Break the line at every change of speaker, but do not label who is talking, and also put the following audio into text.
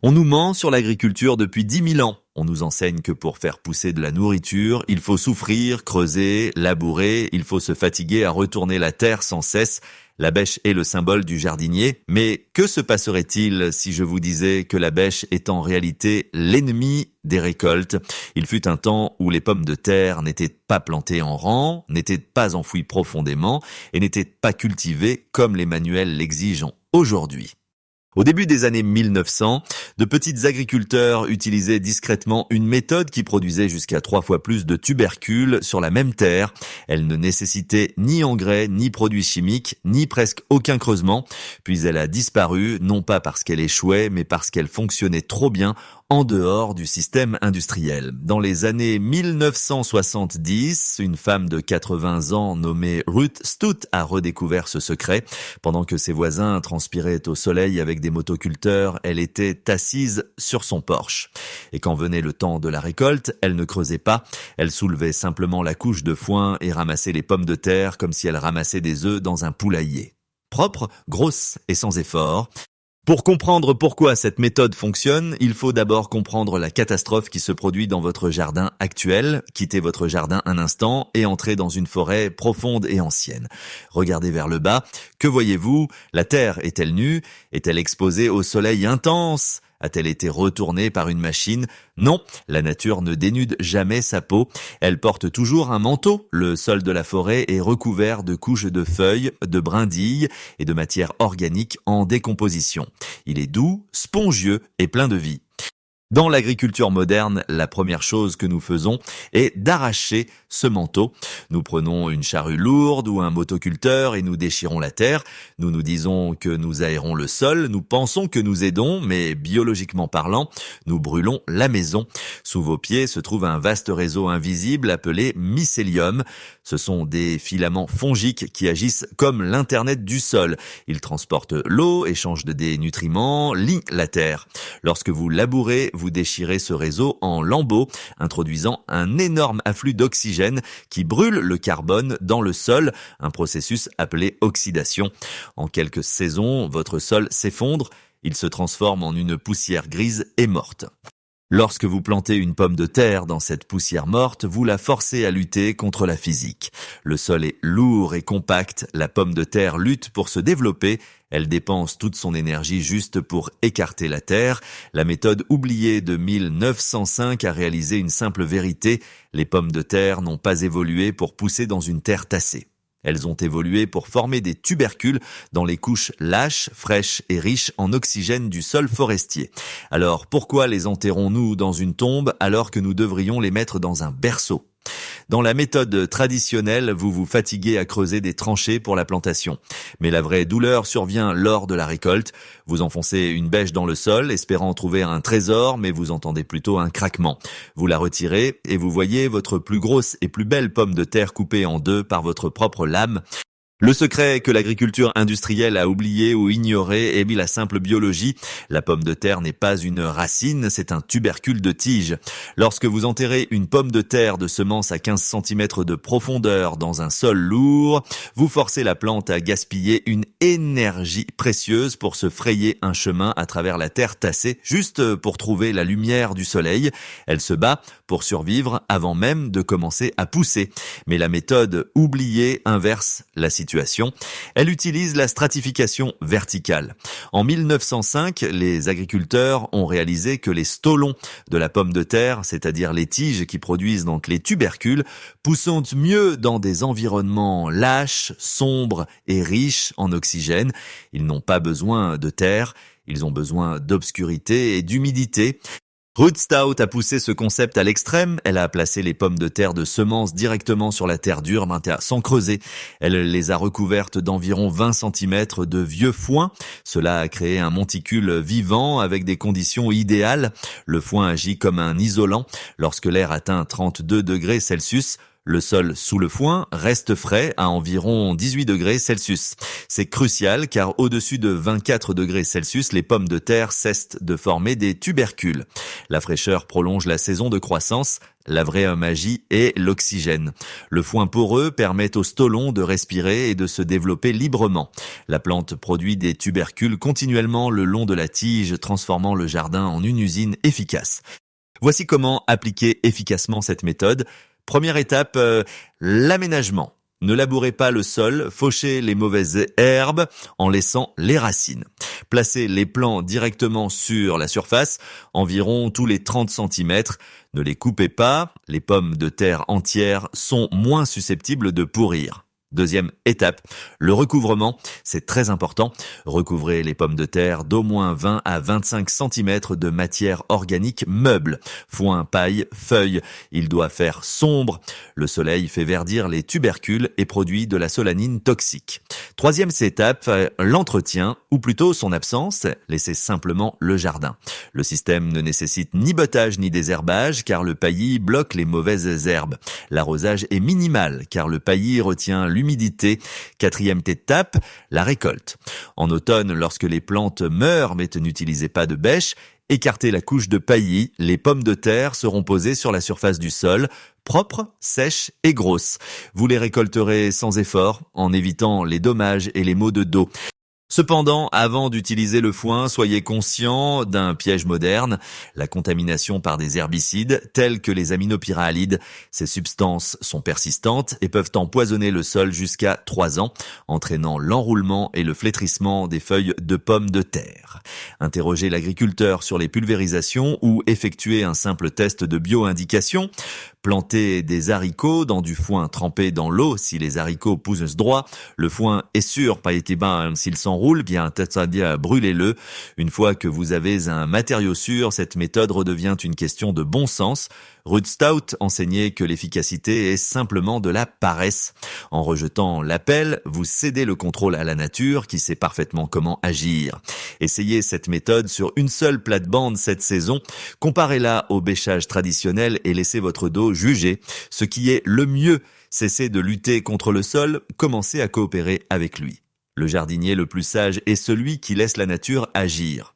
On nous ment sur l'agriculture depuis 10 000 ans. On nous enseigne que pour faire pousser de la nourriture, il faut souffrir, creuser, labourer, il faut se fatiguer à retourner la terre sans cesse. La bêche est le symbole du jardinier. Mais que se passerait-il si je vous disais que la bêche est en réalité l'ennemi des récoltes? Il fut un temps où les pommes de terre n'étaient pas plantées en rang, n'étaient pas enfouies profondément et n'étaient pas cultivées comme les manuels l'exigent aujourd'hui. Au début des années 1900, de petits agriculteurs utilisaient discrètement une méthode qui produisait jusqu'à 3 fois plus de tubercules sur la même terre. Elle ne nécessitait ni engrais, ni produits chimiques, ni presque aucun creusement. Puis elle a disparu, non pas parce qu'elle échouait, mais parce qu'elle fonctionnait trop bien en dehors du système industriel. Dans les années 1970, une femme de 80 ans nommée Ruth Stout a redécouvert ce secret. Pendant que ses voisins transpiraient au soleil avec des motoculteurs, elle était assise sur son porche. Et quand venait le temps de la récolte, elle ne creusait pas. Elle soulevait simplement la couche de foin et ramassait les pommes de terre comme si elle ramassait des œufs dans un poulailler. Propre, grosse et sans effort. Pour comprendre pourquoi cette méthode fonctionne, il faut d'abord comprendre la catastrophe qui se produit dans votre jardin actuel. Quittez votre jardin un instant et entrez dans une forêt profonde et ancienne. Regardez vers le bas. Que voyez-vous? La terre est-elle nue? Est-elle exposée au soleil intense? A-t-elle été retournée par une machine? Non, la nature ne dénude jamais sa peau. Elle porte toujours un manteau. Le sol de la forêt est recouvert de couches de feuilles, de brindilles et de matière organique en décomposition. Il est doux, spongieux et plein de vie. Dans l'agriculture moderne, la première chose que nous faisons est d'arracher ce manteau. Nous prenons une charrue lourde ou un motoculteur et nous déchirons la terre. Nous nous disons que nous aérons le sol, nous pensons que nous aidons, mais biologiquement parlant, nous brûlons la maison. Sous vos pieds se trouve un vaste réseau invisible appelé mycélium. Ce sont des filaments fongiques qui agissent comme l'internet du sol. Ils transportent l'eau, échangent des nutriments, lient la terre. Lorsque vous labourez, vous déchirez ce réseau en lambeaux, introduisant un énorme afflux d'oxygène qui brûle le carbone dans le sol, un processus appelé oxydation. En quelques saisons, votre sol s'effondre, il se transforme en une poussière grise et morte. Lorsque vous plantez une pomme de terre dans cette poussière morte, vous la forcez à lutter contre la physique. Le sol est lourd et compact, la pomme de terre lutte pour se développer, elle dépense toute son énergie juste pour écarter la terre. La méthode oubliée de 1905 a réalisé une simple vérité, les pommes de terre n'ont pas évolué pour pousser dans une terre tassée. Elles ont évolué pour former des tubercules dans les couches lâches, fraîches et riches en oxygène du sol forestier. Alors pourquoi les enterrons-nous dans une tombe alors que nous devrions les mettre dans un berceau ? Dans la méthode traditionnelle, vous vous fatiguez à creuser des tranchées pour la plantation. Mais la vraie douleur survient lors de la récolte. Vous enfoncez une bêche dans le sol, espérant trouver un trésor, mais vous entendez plutôt un craquement. Vous la retirez et vous voyez votre plus grosse et plus belle pomme de terre coupée en deux par votre propre lame. Le secret que l'agriculture industrielle a oublié ou ignoré est la simple biologie. La pomme de terre n'est pas une racine, c'est un tubercule de tige. Lorsque vous enterrez une pomme de terre de semence à 15 cm de profondeur dans un sol lourd, vous forcez la plante à gaspiller une énergie précieuse pour se frayer un chemin à travers la terre tassée, juste pour trouver la lumière du soleil. Elle se bat pour survivre avant même de commencer à pousser. Mais la méthode oubliée inverse la situation. Elle utilise la stratification verticale. En 1905, les agriculteurs ont réalisé que les stolons de la pomme de terre, c'est-à-dire les tiges qui produisent donc les tubercules, poussent mieux dans des environnements lâches, sombres et riches en oxygène. Ils n'ont pas besoin de terre, ils ont besoin d'obscurité et d'humidité. Ruth Stout a poussé ce concept à l'extrême, elle a placé les pommes de terre de semences directement sur la terre dure, sans creuser. Elle les a recouvertes d'environ 20 cm de vieux foin. Cela a créé un monticule vivant avec des conditions idéales. Le foin agit comme un isolant. Lorsque l'air atteint 32 degrés Celsius, Le sol sous le foin reste frais à environ 18 degrés Celsius. C'est crucial car au-dessus de 24 degrés Celsius, les pommes de terre cessent de former des tubercules. La fraîcheur prolonge la saison de croissance. La vraie magie est l'oxygène. Le foin poreux permet au stolon de respirer et de se développer librement. La plante produit des tubercules continuellement le long de la tige, transformant le jardin en une usine efficace. Voici comment appliquer efficacement cette méthode. Première étape, l'aménagement. Ne labourez pas le sol, fauchez les mauvaises herbes en laissant les racines. Placez les plants directement sur la surface, environ tous les 30 cm. Ne les coupez pas, les pommes de terre entières sont moins susceptibles de pourrir. Deuxième étape, le recouvrement, c'est très important. Recouvrez les pommes de terre d'au moins 20 à 25 cm de matière organique meuble, foin, paille, feuilles. Il doit faire sombre. Le soleil fait verdir les tubercules et produit de la solanine toxique. Troisième étape, l'entretien, ou plutôt son absence. Laissez simplement le jardin. Le système ne nécessite ni bottage ni désherbage car le paillis bloque les mauvaises herbes. L'arrosage est minimal car le paillis retient l'humidité. Quatrième étape, la récolte. En automne, lorsque les plantes meurent mais n'utilisez pas de bêche, écartez la couche de paillis, les pommes de terre seront posées sur la surface du sol, propres, sèches et grosses. Vous les récolterez sans effort, en évitant les dommages et les maux de dos. Cependant, avant d'utiliser le foin, soyez conscient d'un piège moderne, la contamination par des herbicides tels que les aminopyralides. Ces substances sont persistantes et peuvent empoisonner le sol jusqu'à 3 ans, entraînant l'enroulement et le flétrissement des feuilles de pommes de terre. Interrogez l'agriculteur sur les pulvérisations ou effectuez un simple test de bioindication. Plantez des haricots dans du foin trempé dans l'eau si les haricots poussent droit. Le foin est sûr, pas été bain s'il s'enroule, bien brûlez-le. Une fois que vous avez un matériau sûr, cette méthode redevient une question de bon sens. Ruth Stout enseignait que l'efficacité est simplement de la paresse. En rejetant l'appel, vous cédez le contrôle à la nature qui sait parfaitement comment agir. Essayez cette méthode sur une seule plate-bande cette saison. Comparez-la au bêchage traditionnel et laissez votre dos juger. Ce qui est le mieux, cessez de lutter contre le sol, commencez à coopérer avec lui. Le jardinier le plus sage est celui qui laisse la nature agir.